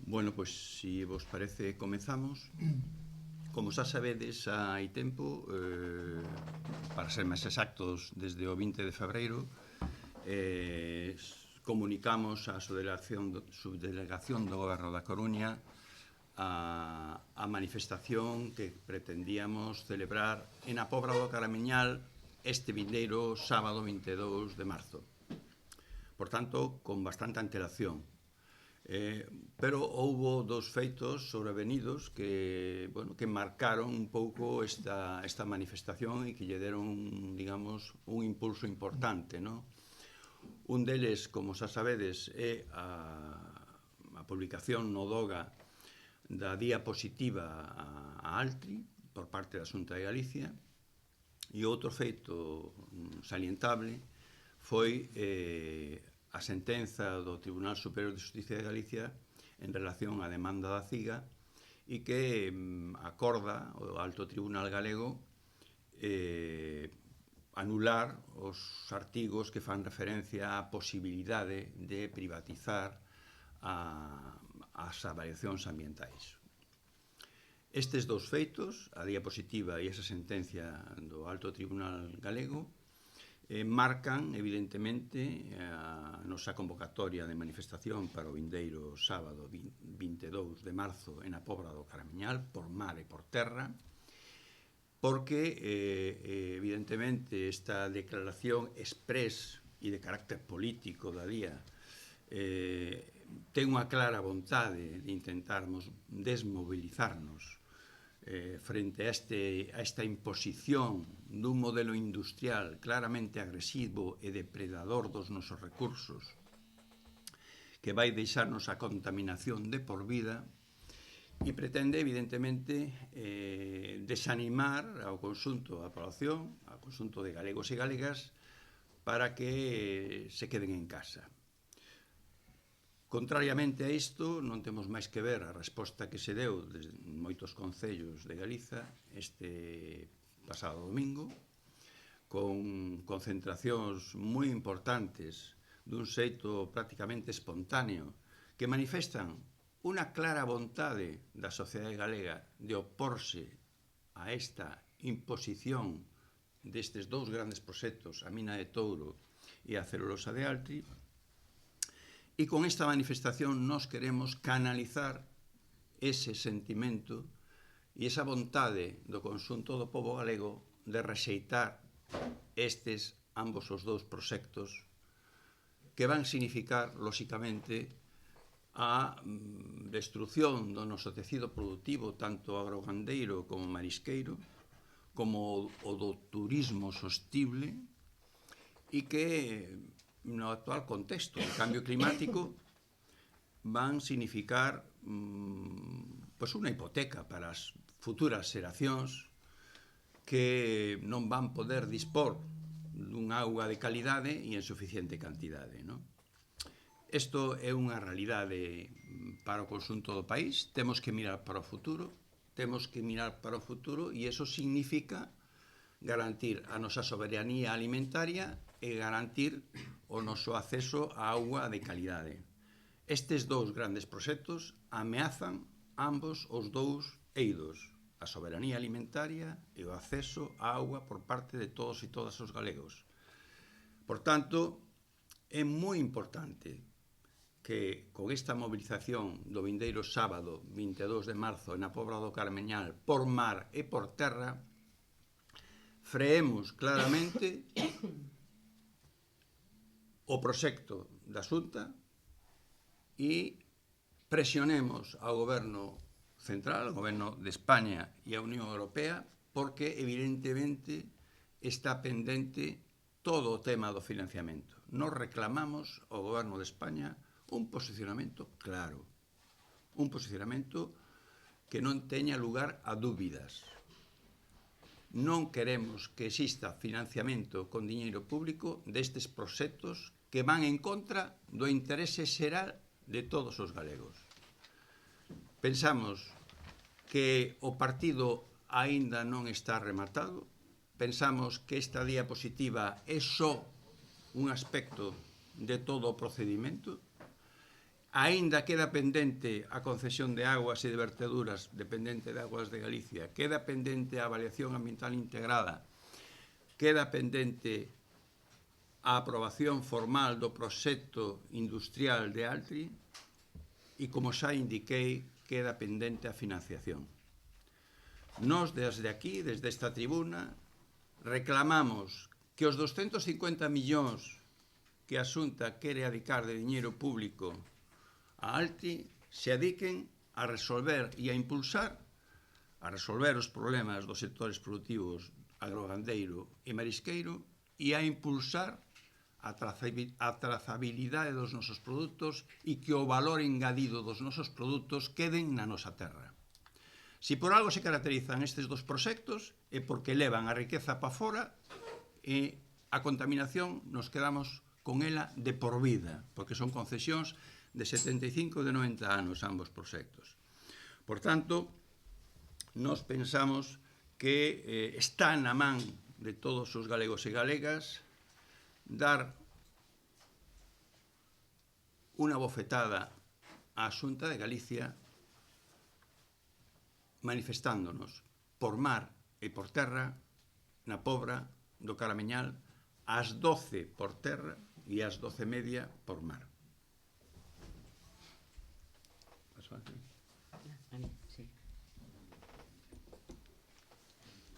Bueno, pois, se vos parece, comezamos. Como xa sabedes, hai tempo, para ser máis exactos, desde o 20 de febreiro, comunicamos á subdelegación do Goberno da Coruña a manifestación que pretendíamos celebrar en a Pobra do Caramiñal este vindeiro sábado 22 de marzo. Por tanto, con bastante antelación. Pero houbo dos feitos sobrevenidos que marcaron un pouco esta manifestación e que lle deron, digamos, un impulso importante, non? Un deles, como xa sabedes, é a publicación no DOGA da diapositiva a Altri por parte da Xunta de Galicia, e outro feito salientable foi a sentenza do Tribunal Superior de Xusticia de Galicia en relación á demanda da CIGA e que acorda o Alto Tribunal Galego anular os artigos que fan referencia á posibilidade de privatizar as avaliacións ambientais. Estes dous feitos, a diapositiva e esa sentencia do Alto Tribunal Galego, marcan, evidentemente, a nosa convocatoria de manifestación para o vindeiro sábado 22 de marzo en a Pobra do Caramiñal, por mar e por terra, porque, evidentemente, esta declaración exprés e de carácter político da día ten unha clara vontade de intentarmos desmobilizarnos frente a esta imposición dun modelo industrial claramente agresivo e depredador dos nosos recursos, que vai deixarnos a contaminación de por vida, e pretende, evidentemente, desanimar ao conxunto da población, ao conxunto de galegos e galegas, para que se queden en casa. Contrariamente a isto, non temos máis que ver a resposta que se deu desde moitos concellos de Galiza este pasado domingo, con concentracións moi importantes dun xeito prácticamente espontáneo que manifestan unha clara vontade da sociedade galega de oporse a esta imposición destes dous grandes proxectos, a mina de Touro e a celulosa de Altri. E con esta manifestación nos queremos canalizar ese sentimento e esa vontade do conxunto do pobo galego de rexeitar estes ambos os dous proxectos que van significar, lóxicamente, a destrucción do noso tecido productivo, tanto agrogandeiro como marisqueiro, como o do turismo sostible, e que no actual contexto do cambio climático van significar unha hipoteca para as futuras xeracións que non van poder dispor dun auga de calidade e en suficiente cantidade, non? Isto é unha realidade para o conxunto do país. Temos que mirar para o futuro, e iso significa garantir a nosa soberanía alimentaria e garantir o noso acceso a auga de calidade. Estes dous grandes proxectos ameazan ambos os dous eidos, a soberanía alimentaria e o acceso a auga por parte de todos e todas os galegos. Por tanto, é moi importante que con esta movilización do vindeiro sábado 22 de marzo na Pobra do Caramiñal por mar e por terra freemos claramente o proxecto da Xunta e presionemos ao Goberno Central, ao Goberno de España e a Unión Europea, porque evidentemente está pendente todo o tema do financiamento. Nos reclamamos ao Goberno de España un posicionamento claro, un posicionamento que non teña lugar a dúbidas. Non queremos que exista financiamento con diñeiro público destes proxectos que van en contra do interese xeral de todos os galegos. Pensamos que o partido aínda non está rematado, pensamos que esta diapositiva é só un aspecto de todo o procedimento. aínda queda pendente a concesión de aguas e de verteduras dependente de Aguas de Galicia, queda pendente a avaliación ambiental integrada, queda pendente a aprobación formal do proxecto industrial de Altri e, como xa indiquei, queda pendente a financiación. Nós, desde aquí, desde esta tribuna, reclamamos que os 250 millóns que a Xunta quere adicar de diñeiro público a Altri se adiquen a resolver e a impulsar a resolver os problemas dos sectores productivos agrogandeiro e marisqueiro e a impulsar a trazabilidade dos nosos produtos e que o valor engadido dos nosos produtos queden na nosa terra. Se por algo se caracterizan estes dos proxectos é porque levan a riqueza para fora e a contaminación nos quedamos con ela de por vida, porque son concesións de 75 e de 90 anos ambos proxectos. Por tanto, nós pensamos que está na man de todos os galegos e galegas dar unha bofetada á Xunta de Galicia manifestándonos por mar e por terra na Pobra do Caramiñal ás 12 por terra e ás 12:30 por mar.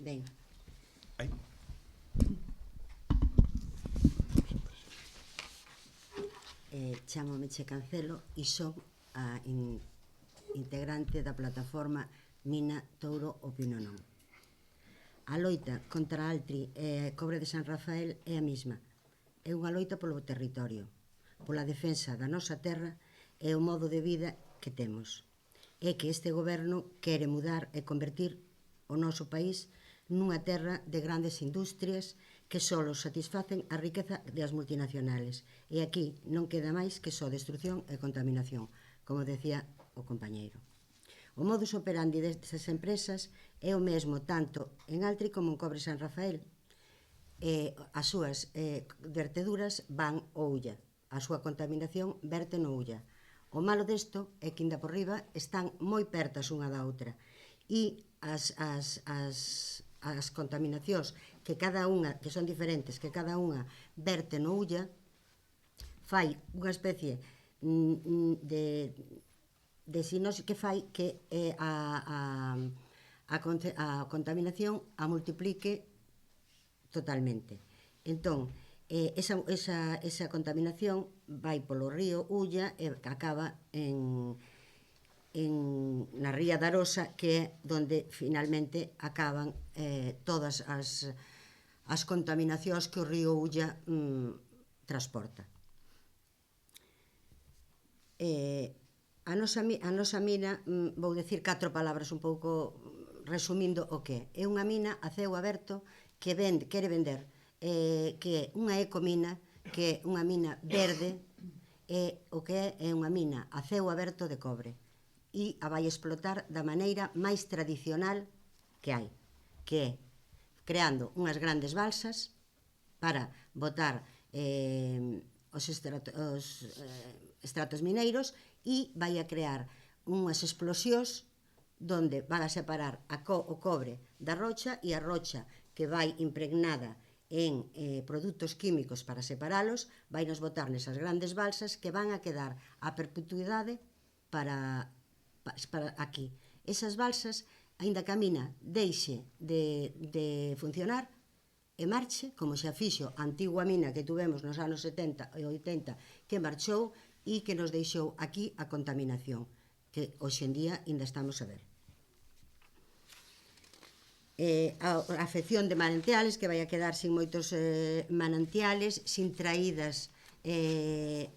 Ben. Chámome Che Cancelo e son a integrante da plataforma Mina Touro Opino Non. A loita contra Altri e Cobre de San Rafael é a mesma. É unha loita polo territorio, pola defensa da nosa terra e o modo de vida que temos. É que este goberno quere mudar e convertir o noso país nunha terra de grandes industrias que só satisfacen a riqueza das multinacionales. E aquí non queda máis que só destrucción e contaminación, como decía o compañeiro. O modus operandi destas empresas é o mesmo tanto en Altri como en Cobre San Rafael. As súas verteduras van ao Ulla, a súa contaminación verte no Ulla. O malo desto é que, inda por riba, están moi pertas unha da outra e as contaminacións que cada unha, que son diferentes, que cada unha verte no Ulla, fai unha especie de sinose que fai que a contaminación a multiplique totalmente. Entón, esa contaminación vai polo río Ulla e acaba na ría da Arosa, que é onde finalmente acaban todas as contaminacións que o río Ulla transporta. A nosa mina, vou dicir 4 palabras un pouco resumindo o que é. É unha mina a ceo aberto que quere vender, que é unha ecomina, que é unha mina verde, e o que é unha mina a ceo aberto de cobre. E a vai explotar da maneira máis tradicional que hai, que é creando unhas grandes balsas para botar os estratos mineiros e vai a crear unhas explosións donde van a separar o cobre da rocha e a rocha que vai impregnada en produtos químicos para separalos, vai nos botar nesas grandes balsas que van a quedar a perpetuidade para aquí. Esas balsas, aínda que a mina deixe de funcionar e marche, como xa fixo a antigua mina que tuvemos nos anos 70 e 80, que marchou e que nos deixou aquí a contaminación, que hoxe en día ainda estamos a ver. A afección de manantiales, que vai a quedar sin moitos manantiales, sin traídas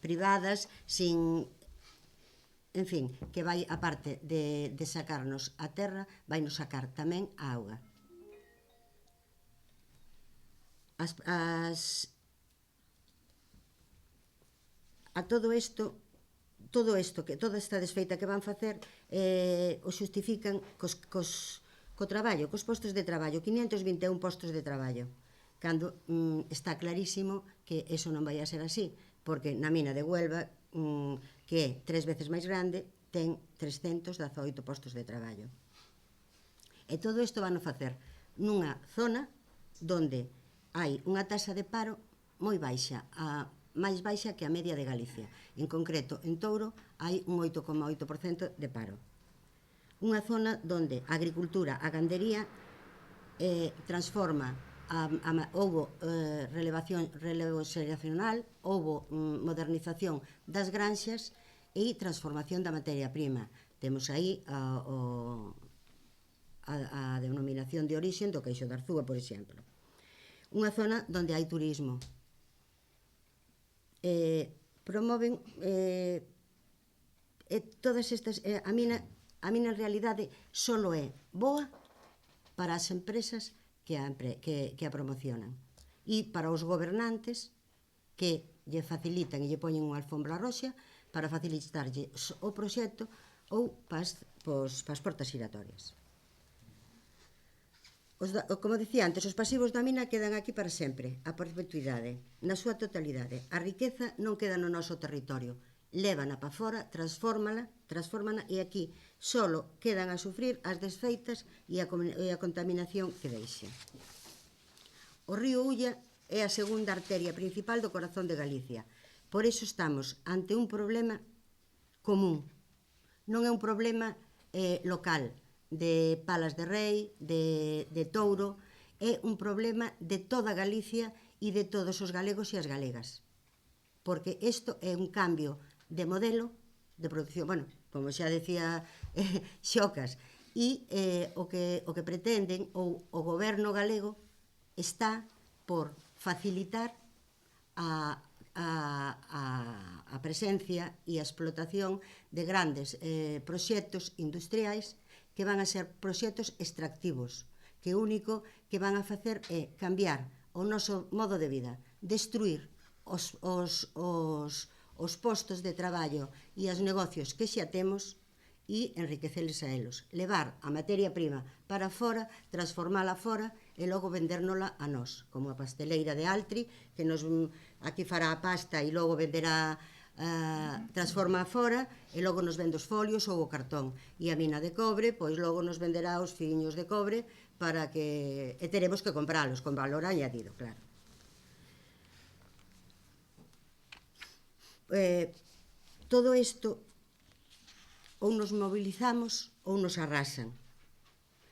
privadas, sin... En fin, que vai, aparte de sacarnos a terra, vai nos sacar tamén a auga. A todo isto, toda esta desfeita que van facer, o xustifican co traballo, cos postos de traballo, 521 postos de traballo, cando está clarísimo que eso non vai a ser así, porque na mina de Huelva que é 3 veces máis grande, ten 318 postos de traballo. E todo isto van a facer nunha zona onde hai unha taxa de paro moi baixa, máis baixa que a media de Galicia. En concreto, en Touro hai un 8,8% de paro. Unha zona onde a agricultura, a gandería transforma, houbo relevo xeracional, houbo modernización das granxas e transformación da materia prima. Temos aí a denominación de orixen do queixo de Arzúa, por exemplo. Unha zona onde hai turismo. Promoven todas estas... A mina en realidade solo é boa para as empresas que a promocionan e para os gobernantes que lle facilitan e lle poñen unha alfombra roxa para facilitarlle o proxecto ou para as portas giratorias. Como dicía antes, os pasivos da mina quedan aquí para sempre, a perpetuidade, na súa totalidade. A riqueza non queda no noso territorio, lévana para fora, transfórmana e aquí solo quedan a sufrir as desfeitas e a contaminación que deixa. O río Ulla é a segunda arteria principal do corazón de Galicia. Por iso estamos ante un problema común. Non é un problema local, de Palas de Rei, de Touro, é un problema de toda Galicia e de todos os galegos e as galegas. Porque isto é un cambio de modelo de producción, bueno, como xa decía Xocas, e o que pretenden, ou o goberno galego está por facilitar a presencia e a explotación de grandes proxectos industriais que van a ser proxectos extractivos, que o único que van a facer é cambiar o noso modo de vida, destruir os postos de traballo e os negocios que xa temos e enriqueceles a elos. Levar a materia prima para fora, transformala fora e logo vendérnola a nós, como a pasteleira de Altri, que aquí fará a pasta e logo venderá, transforma fora e logo nos vende os folios ou o cartón. E a mina de cobre, pois logo nos venderá os fiños de cobre para que... e teremos que compralos con valor añadido, claro. Todo isto ou nos mobilizamos ou nos arrasan.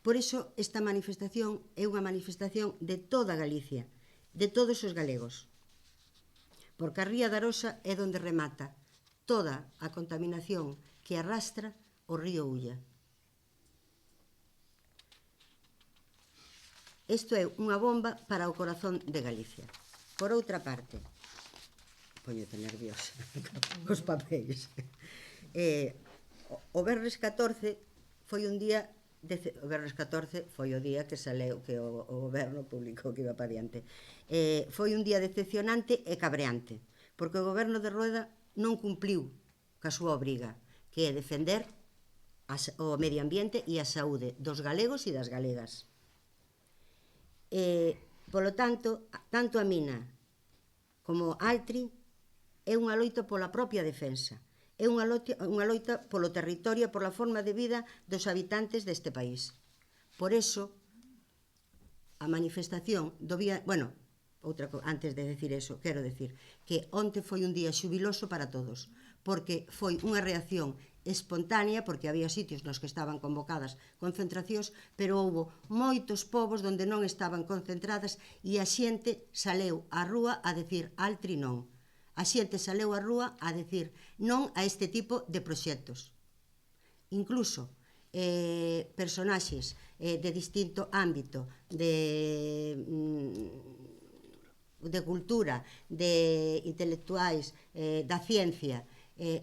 Por iso esta manifestación é unha manifestación de toda Galicia, de todos os galegos. Porque a Ría da Arosa é onde remata toda a contaminación que arrastra o río Ulla. Isto é unha bomba para o corazón de Galicia. Por outra parte, poñete nerviosa cos papéis. O Venres 14 foi un día... O Venres 14 foi o día que saleu, que o goberno publicou que iba para diante. Foi un día decepcionante e cabreante, porque o goberno de Rueda non cumpliu ca súa obriga, que é defender o medio ambiente e a saúde dos galegos e das galegas. Polo tanto, tanto a mina como Altri é unha loita pola propia defensa. É unha loita polo territorio e pola forma de vida dos habitantes deste país. Por eso, a manifestación do día... Bueno, antes de decir eso, quero decir que onte foi un día xubiloso para todos, porque foi unha reacción espontánea, porque había sitios nos que estaban convocadas concentracións, pero houbo moitos povos onde non estaban concentradas e a xente saleu á rúa a decir Altri non. A xente saleu á rúa a decir non a este tipo de proxectos. Incluso personaxes de distinto ámbito, de cultura, de intelectuais, da ciencia,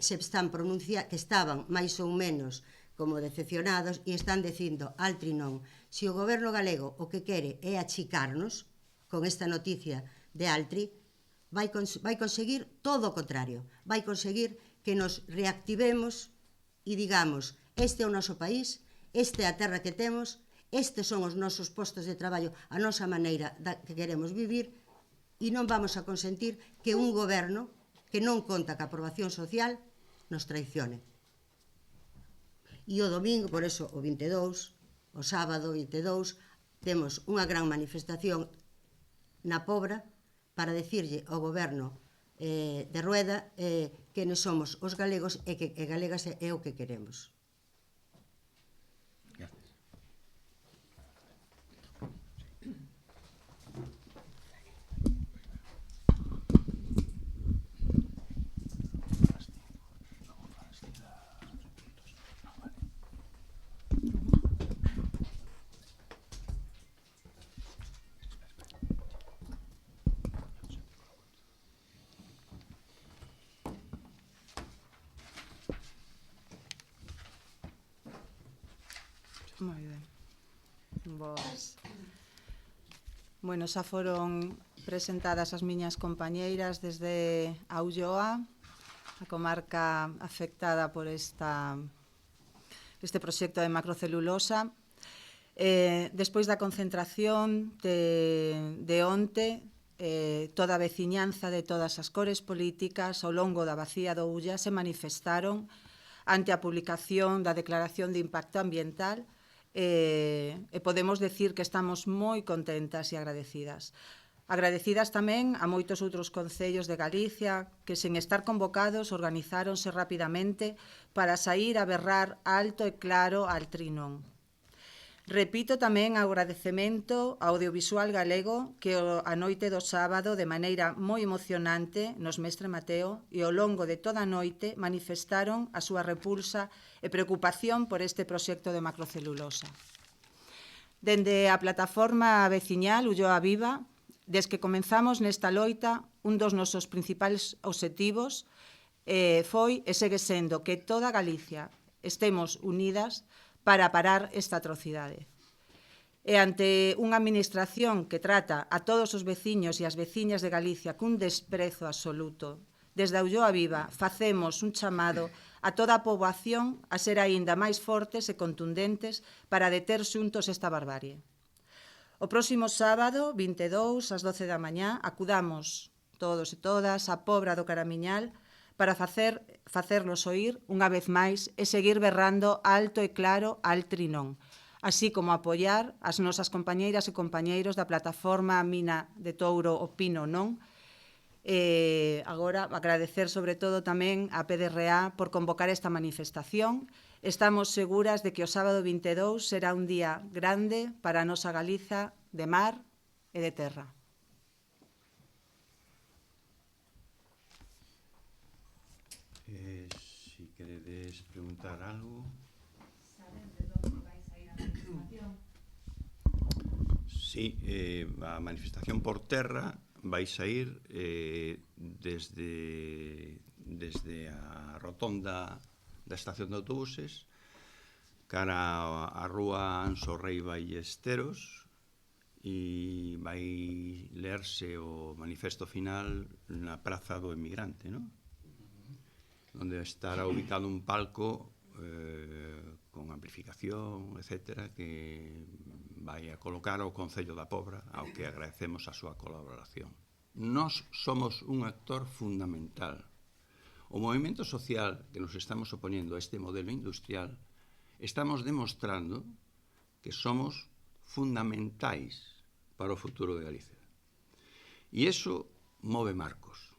se están pronunciando, que estaban máis ou menos como decepcionados e están dicindo Altri non. Se o goberno galego o que quere é achicarnos con esta noticia de Altri, vai conseguir todo o contrario. Vai conseguir que nos reactivemos e digamos, este é o noso país, esta é a terra que temos, estes son os nosos postos de traballo, a nosa maneira que queremos vivir, e non vamos a consentir que un goberno que non conta que a aprobación social nos traicione. E o domingo, por eso, o 22, o sábado 22, temos unha gran manifestación na Pobra para decirlle ao goberno de Rueda quenes somos os galegos e galegas é o que queremos. Moi ben. Bueno, xa foron presentadas as miñas compañeiras desde a Ulloa, a comarca afectada por este proxecto de macrocelulosa. Despois da concentración de onte, toda a veciñanza de todas as cores políticas ao longo da Bacía do Ulla se manifestaron ante a publicación da Declaración de Impacto Ambiental e podemos decir que estamos moi contentas e agradecidas. Agradecidas tamén a moitos outros concellos de Galicia que, sen estar convocados, organizáronse rapidamente para saír a berrar alto e claro al trinón. Repito tamén o agradecemento ao audiovisual galego que a noite do sábado, de maneira moi emocionante, nos Mestre Mateo e ao longo de toda a noite manifestaron a súa repulsa e preocupación por este proxecto de macrocelulosa. Dende a plataforma veciñal Ulloa Viva, desde que comenzamos nesta loita, un dos nosos principais obxectivos foi e segue sendo que toda Galicia estemos unidas para parar esta atrocidade. E ante unha administración que trata a todos os veciños e as veciñas de Galicia cun desprezo absoluto, desde a Ulloa Viva facemos un chamado a toda a poboación a ser aínda máis fortes e contundentes para deter xuntos esta barbarie. O próximo sábado, 22, ás 12 da mañá, acudamos todos e todas á Pobra do Caramiñal para facerlos oír unha vez máis e seguir berrando alto e claro al trinón, así como apoiar as nosas compañeiras e compañeiros da plataforma Mina de Touro o Pino Non. Agora, agradecer sobre todo tamén a PDRA por convocar esta manifestación. Estamos seguras de que o sábado 22 será un día grande para a nosa Galiza de mar e de terra. Si queredes preguntar algo. Saben de onde vais a ir a manifestación? Sí, a manifestación por terra vai saír desde a rotonda da estación de autobuses cara a rúa Anso Rei Ballesteros e vai lerse o manifesto final na Praza do Emigrante, non? Onde estará ubicado un palco con amplificación, etc., que vai a colocar o Concello da Pobra, ao que agradecemos a súa colaboración. Nós somos un actor fundamental. O movimento social que nos estamos opoñendo a este modelo industrial, estamos demostrando que somos fundamentais para o futuro de Galicia. E iso move marcos.